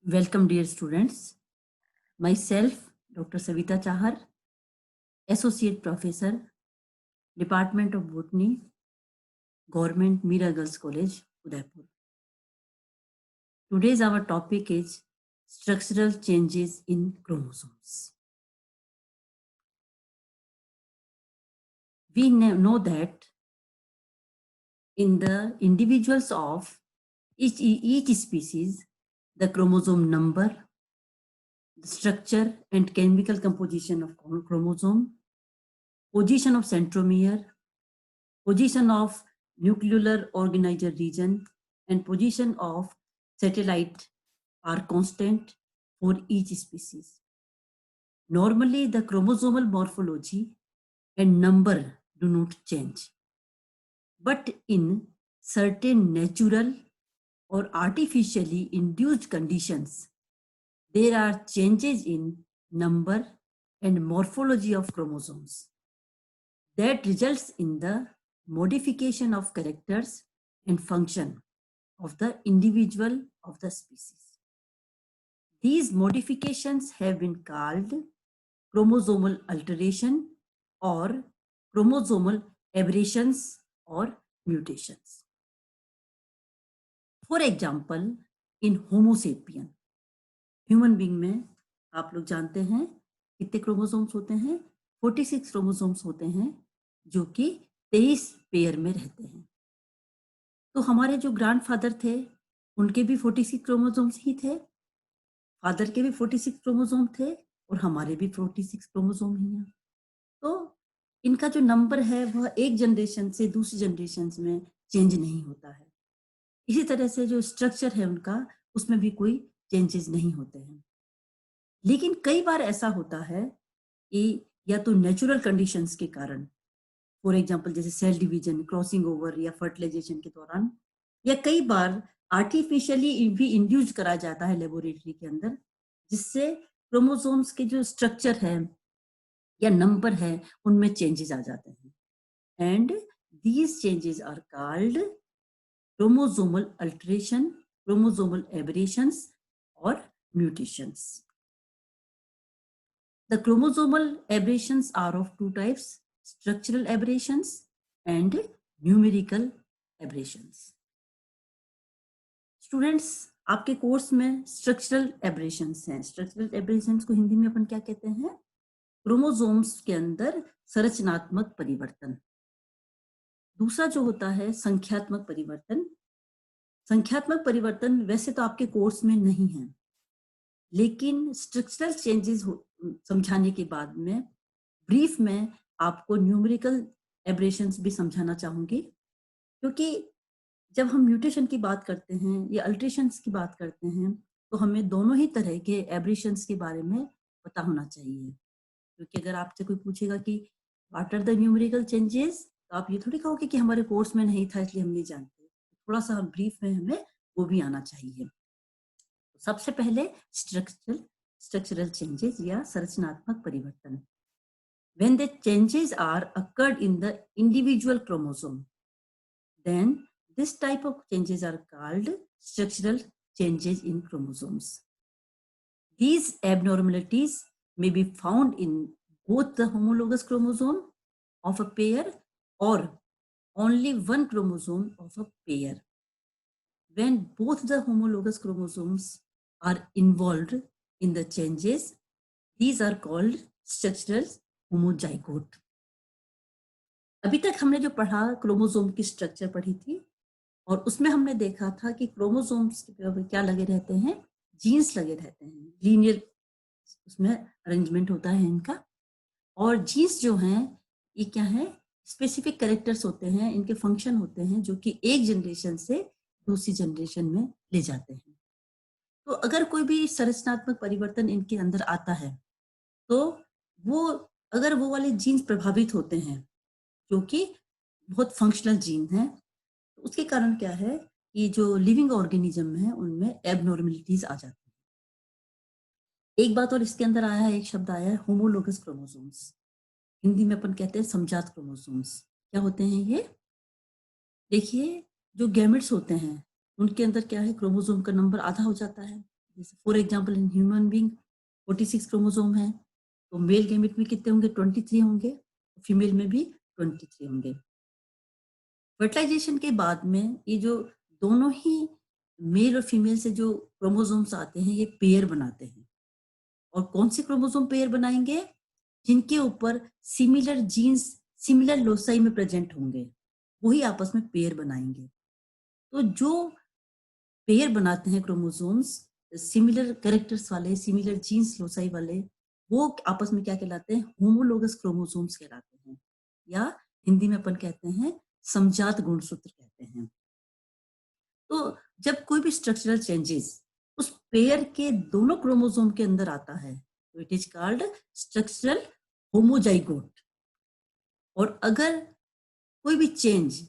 Welcome, dear students. Myself, Dr. Savita Chahar, Associate Professor, Department of Botany, Government Mira Girls College, Udaipur. Today's our topic is structural changes in chromosomes. We know that in the individuals of each species, the chromosome number, the structure and chemical composition of chromosome, position of centromere, position of nuclear organizer region, and position of satellite are constant for each species. Normally, the chromosomal morphology and number do not change. But in certain natural or artificially induced conditions, there are changes in number and morphology of chromosomes that results in the modification of characters and function of the individual of the species. These modifications have been called chromosomal alteration or chromosomal aberrations or mutations. For example, in Homo sapien, human being में आप लोग जानते हैं कितने chromosomes होते हैं? 46 chromosomes होते हैं जो कि 23 पेयर में रहते हैं। तो हमारे जो ग्रैंडफादर थे उनके भी 46 क्रोमोसोम्स ही थे, फादर के भी 46 क्रोमोसोम थे और हमारे भी 46 क्रोमोसोम ही हैं। तो इनका जो नंबर है वह एक जनरेशन से दूसरी जनरेशन में चेंज नहीं होता है। इसी तरह से जो स्ट्रक्चर है उनका, उसमें भी कोई चेंजेस नहीं होते हैं। लेकिन कई बार ऐसा होता है कि या तो नेचुरल कंडीशंस के कारण, फॉर एग्जांपल जैसे सेल डिवीजन, क्रॉसिंग ओवर या फर्टिलाइजेशन के दौरान, या कई बार आर्टिफिशियली भी इंड्यूस करा जाता है लेबोरेटरी के अंदर, जिससे क्रोमोसोम्स के जो स्ट्रक्चर है या नंबर है उनमें चेंजेस आ जाते हैं। And these changes are called chromosomal alteration, chromosomal aberrations और mutations. The chromosomal aberrations are of two types: structural aberrations and numerical aberrations. Students, आपके कोर्स में स्ट्रक्चरल एबरेशंस हैं। स्ट्रक्चरल एबरेशंस को हिंदी में अपन क्या कहते हैं? क्रोमोसोम्स के अंदर संरचनात्मक परिवर्तन। दूसरा जो होता है संख्यात्मक परिवर्तन। संख्यात्मक परिवर्तन वैसे तो आपके कोर्स में नहीं है, लेकिन स्ट्रक्चरल चेंजेस समझाने के बाद में ब्रीफ में आपको न्यूमेरिकल एबरेशंस भी समझाना चाहूंगी, क्योंकि जब हम म्यूटेशन की बात करते हैं या अल्टरेशंस की बात करते हैं तो हमें दोनों ही तरह के एबरेशंस के बारे में पता होना चाहिए। क्योंकि अगर आपसे कोई पूछेगा कि what are the numerical changes, तो आप ये थोड़ी कहोगे कि हमारे कोर्स में नहीं था इसलिए हम नहीं जानते। थोड़ा सा हम ब्रीफ में हमें वो भी आना चाहिए। सबसे पहले स्ट्रक्चरल चेंजेस या संरचनात्मक परिवर्तन। When the changes are occurred in the individual chromosome, then this type of changes are called structural changes in chromosomes. These abnormalities may be found in both the homologous chromosome of a pair or only one chromosome of a pair. When both the homologous chromosomes are involved in the changes, these are called structural homozygote. अभी तक हमने जो पढ़ा chromosome की structure पढ़ी थी और उसमें हमने देखा था कि क्रोमोसोम्स क्या लगे रहते हैं? जीन्स लगे रहते हैं, लीनियर उसमें अरेंजमेंट होता है इनका। और जीन्स जो हैं ये क्या है? स्पेसिफिक कैरेक्टर्स होते हैं, इनके फंक्शन होते हैं जो कि एक जनरेशन से दूसरी जनरेशन में ले जाते हैं। तो अगर कोई भी संरचनात्मक परिवर्तन इनके अंदर आता है तो अगर वो वाले जीन्स प्रभावित होते हैं जो कि बहुत फंक्शनल जीन हैं, तो उसके कारण क्या है कि जो लिविंग ऑर्गेनिज्म है उनमें एबनॉर्मलिटीज आ जाती हैं। एक बात और इसके अंदर आया है, एक शब्द आया है होमोलोगस क्रोमोसोम्स। हिंदी में अपन कहते हैं समजात क्रोमोसोम्स। क्या होते हैं ये? देखिए, जो गैमेट्स होते हैं उनके अंदर क्या है, क्रोमोसोम का नंबर आधा हो जाता है। जैसे for example in human being 46 chromosome है, तो मेल गैमेट में कितने होंगे? 23 होंगे, फीमेल में भी 23 होंगे। फर्टिलाइजेशन के बाद में ये जो दोनों ही मेल और फीमेल से जो क्रोमोसोम्स आते हैं ये पेयर बनाते हैं। और कौन से क्रोमोसोम पेयर बनाएंगे? जिनके ऊपर सिमिलर जीन्स सिमिलर लोसाई में प्रेजेंट होंगे, वही आपस में पेयर बनाएंगे। तो जो पेयर बनाते हैं क्रोमोसोम्स सिमिलर कैरेक्टर्स वाले, सिमिलर जीन्स लोसाई वाले, वो आपस में क्या कहलाते हैं? होमोलोगस क्रोमोसोम्स कहलाते हैं, या हिंदी में अपन कहते हैं समजात गुणसूत्र कहते हैं। तो जब कोई भी स्ट्रक्चरल चेंजेस उस पेयर के दोनों क्रोमोसोम के अंदर आता है तो it is called structural homozygote. और अगर कोई भी चेंज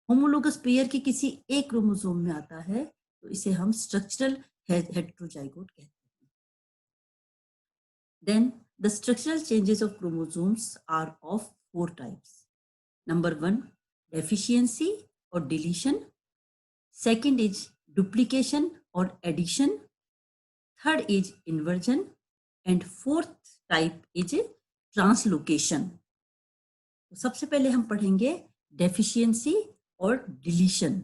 होमोलोगस पेयर के किसी एक क्रोमोसोम में आता है तो इसे हम स्ट्रक्चरल हेटेरोजाइगोट कहते हैं। Then the structural changes of chromosomes are of 4 types. Number 1 deficiency और deletion, second is duplication or addition, third is inversion, and fourth type is translocation। तो सबसे पहले हम पढ़ेंगे डेफिशिएंसी और deletion.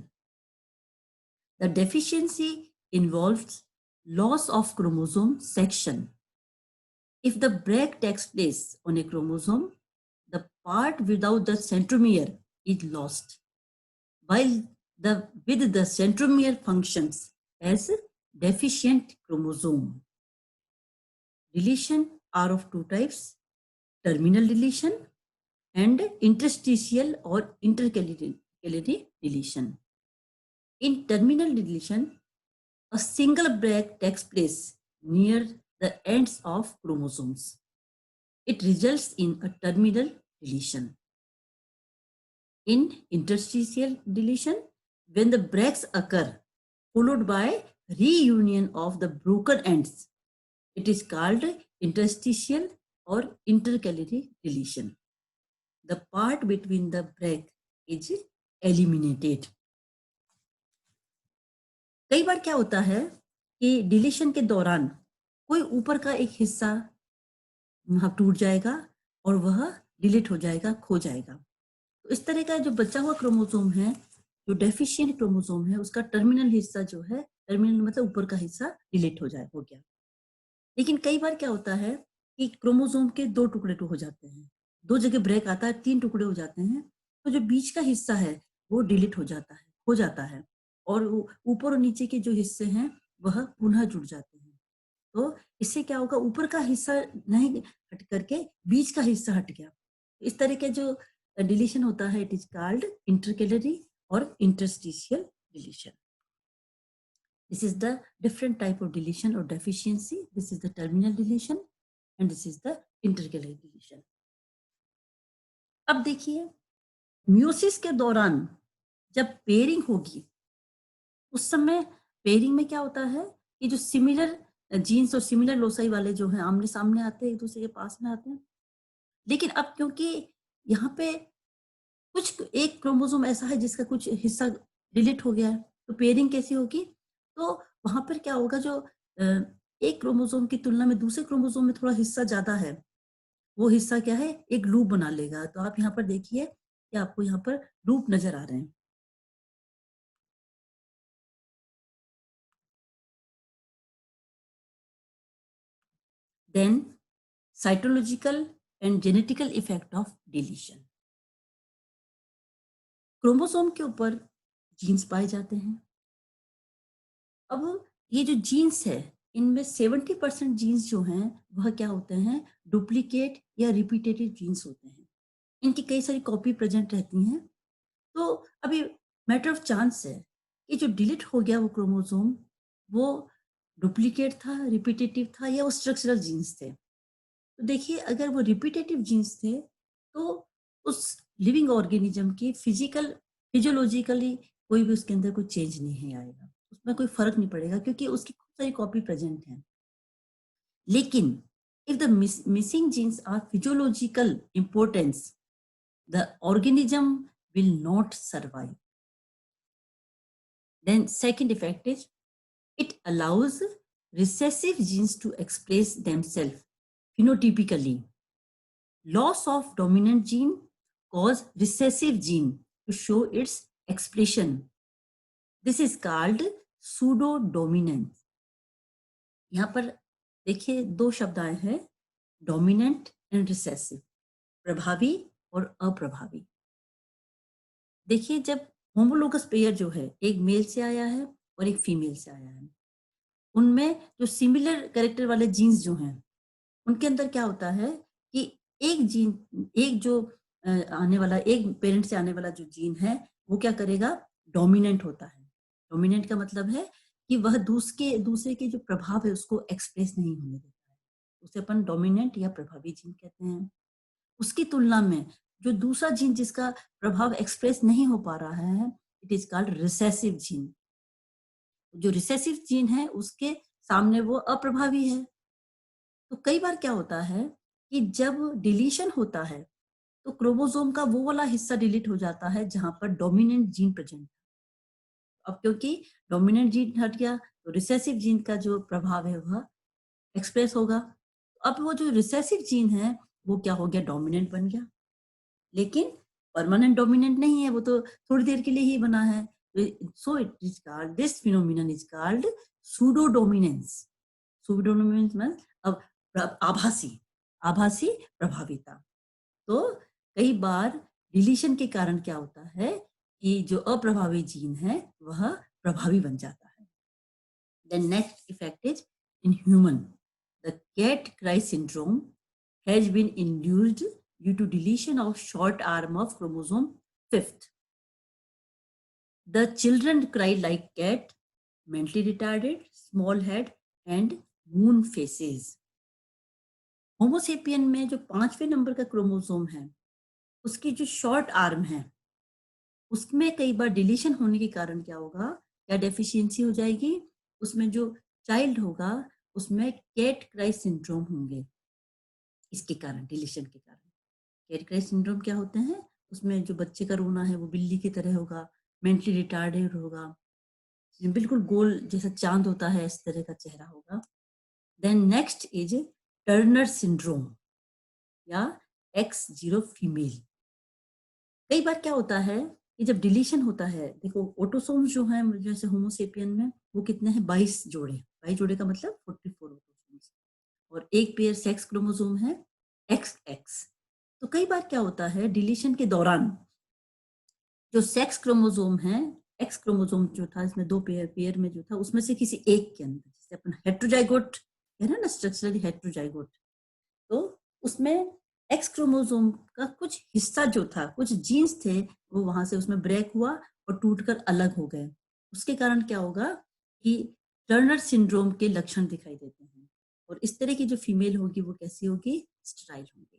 The deficiency involves loss of chromosome section. If the break takes place on a chromosome, the part without the centromere is lost, while with the centromere functions as deficient chromosome. Deletion are of 2 types: terminal deletion and interstitial or intercalary deletion. In terminal deletion, a single break takes place near the ends of chromosomes. It results in a terminal deletion. In interstitial deletion, when the breaks occur followed by reunion of the broken ends, it is called interstitial or intercalary deletion. The part between the break is eliminated. कई बार क्या होता है कि deletion के दौरान कोई ऊपर का एक हिस्सा वहाँ टूट जाएगा और वह डिलीट हो जाएगा, खो जाएगा। तो इस तरह का जो बचा हुआ क्रोमोसोम है, जो डेफिशिएंट क्रोमोसोम है, उसका टर्मिनल हिस्सा जो है, टर्मिनल मतलब ऊपर का हिस्सा डिलीट हो गया। लेकिन कई बार क्या होता है कि क्रोमोसोम के 2 टुकड़े हो जाते हैं, 2 जगह ब्रेक आता है, 3 टुकड़े हो जाते हैं, तो जो बीच का हिस्सा है वो डिलीट हो जाता है, खो जाता है, और ऊपर और नीचे के जो हिस्से हैं वह पुनः जुड़ जाते हैं। तो इससे क्या होगा? ऊपर का हिस्सा नहीं हट करके बीच का हिस्सा हट गया। इस तरह के जो डिलीशन होता है इट इज कॉल्ड इंटरकैलरी और interstitial deletion. This is the different type of deletion or deficiency. This is the terminal deletion and this is the intercalary deletion. अब देखिए म्यूसिस के दौरान जब पेयरिंग होगी उस समय पेयरिंग में क्या होता है कि जो सिमिलर जीन्स और सिमिलर लोसाई वाले जो हैं आमने सामने आते हैं, एक दूसरे के पास में आते हैं। लेकिन अब क्योंकि यहाँ पे कुछ एक क्रोमोसोम ऐसा है जिसका कुछ हिस्सा डिलीट हो गया है, तो पेयरिंग कैसी होगी? तो वहां पर क्या होगा? जो एक क्रोमोसोम की तुलना में दूसरे क्रोमोसोम में थोड़ा हिस्सा ज्यादा है, वो हिस्सा क्या है? एक लूप बना लेगा। तो आप यहाँ पर देखिए कि आपको यहाँ पर लूप नजर आ रहे हैं। Then cytological and genetical effect of deletion. Chromosome के ऊपर जीन्स पाए जाते हैं। अब ये जो जीन्स है इनमें 70% जीन्स जो हैं वह क्या होते हैं? डुप्लीकेट या रिपीटेटिव जीन्स होते हैं। इनकी कई सारी कॉपी प्रेजेंट रहती हैं। तो अभी मैटर ऑफ चांस है कि जो डिलीट हो गया वो क्रोमोसोम वो डुप्लीकेट था, रिपीटेटिव था, या वो स्ट्रक्चरल जीन्स थे। तो देखिए अगर वो रिपीटेटिव जीन्स थे तो उस लिविंग ऑर्गेनिज्म की फिजियोलॉजिकली कोई भी उसके अंदर कोई चेंज नहीं आएगा, उसमें कोई फर्क नहीं पड़ेगा क्योंकि उसकी खूब सारी कॉपी प्रेजेंट है। लेकिन if the missing genes are physiological importance, the organism will not survive. Then second effect is it allows recessive genes to express themselves phenotypically. Loss of dominant gene cause recessive gene to show its expression. This is called pseudo-dominance. यहाँ पर देखिए 2 शब्द आए हैं, dominant and recessive, प्रभावी और अप्रभावी। देखिए जब होमोलोगस पेयर जो है एक मेल से आया है और एक फीमेल से आया है, उनमें जो सिमिलर कैरेक्टर वाले जीन्स जो हैं उनके अंदर क्या होता है कि एक जो आने वाला एक पेरेंट से आने वाला जो जीन है वो क्या करेगा, डोमिनेंट होता है। डोमिनेंट का मतलब है कि वह दूसरे के जो प्रभाव है उसको एक्सप्रेस नहीं होने देता है, उसे अपन डोमिनेंट या प्रभावी जीन कहते हैं। उसकी तुलना में जो दूसरा जीन जिसका प्रभाव एक्सप्रेस नहीं हो पा रहा है, it is called recessive gene. जो रिसेसिव जीन है उसके सामने वो अप्रभावी है। तो कई बार क्या होता है कि जब डिलीशन होता है तो क्रोमोसोम का वो वाला हिस्सा डिलीट हो जाता है जहां पर डोमिनेंट जीन प्रेजेंट। अब क्योंकि डोमिनेंट जीन हट गया तो रिसेसिव जीन का जो प्रभाव है वह एक्सप्रेस होगा। अब वो जो रिसेसिव जीन है वो क्या हो गया, डोमिनेंट बन गया, लेकिन परमानेंट डोमिनेंट नहीं है, वो तो थोड़ी देर के लिए ही बना है। So it is called, this phenomenon is called pseudo dominance. Pseudo dominance means अब आभासी आभासी प्रभाविता। तो कई बार डिलीशन के कारण क्या होता है कि जो अप्रभावी जीन है वह प्रभावी बन जाता है। The next effect is in human. The cat-cry syndrome has been induced due to deletion of short arm of chromosome 5th. The children cry like cat, mentally retarded, small head and moon faces. Homo sapien में जो 5वें number का chromosome है उसकी जो short arm है उसमें कई बार डिलीशन होने के कारण क्या होगा, क्या डेफिशिएंसी हो जाएगी, उसमें जो चाइल्ड होगा उसमें कैट क्राई सिंड्रोम होंगे। इसके कारण, डिलीशन के कारण कैट क्राई सिंड्रोम क्या होते हैं, उसमें जो बच्चे का रोना है वो बिल्ली की तरह होगा, मेंटली रिटार्डेड होगा, बिल्कुल गोल जैसा चांद होता है इस तरह का चेहरा होगा। Then next is Turner syndrome या X0 फीमेल। कई बार क्या होता है कि जब डिलीशन होता है, देखो ऑटोसोम्स जो हैं जैसे होमोसेपियन में वो कितने हैं, 22 जोड़े, 22 जोड़े का मतलब 44 ऑटोसोम्स, और एक पेयर सेक्स क्रोमोसोम है XX। तो कई बार क्या होता है डिलीशन के दौरान जो सेक्स क्रोमोसोम है, एक्स क्रोमोसोम जो था इसमें 2 पेयर में जो था उसमें से किसी एक के अंदर, जैसे अपन हेट्रोजाइगोट है ना, स्ट्रक्चरली हेट्रोजाइगोट, तो उसमें एक्स क्रोमोसोम का कुछ हिस्सा जो था, कुछ जीन्स थे वो वहां से उसमें ब्रेक हुआ और टूटकर अलग हो गए। उसके कारण क्या होगा कि टर्नर सिंड्रोम के लक्षण दिखाई देते हैं, और इस तरह की जो फीमेल होगी वो कैसी होगी, स्टेराइल होगी।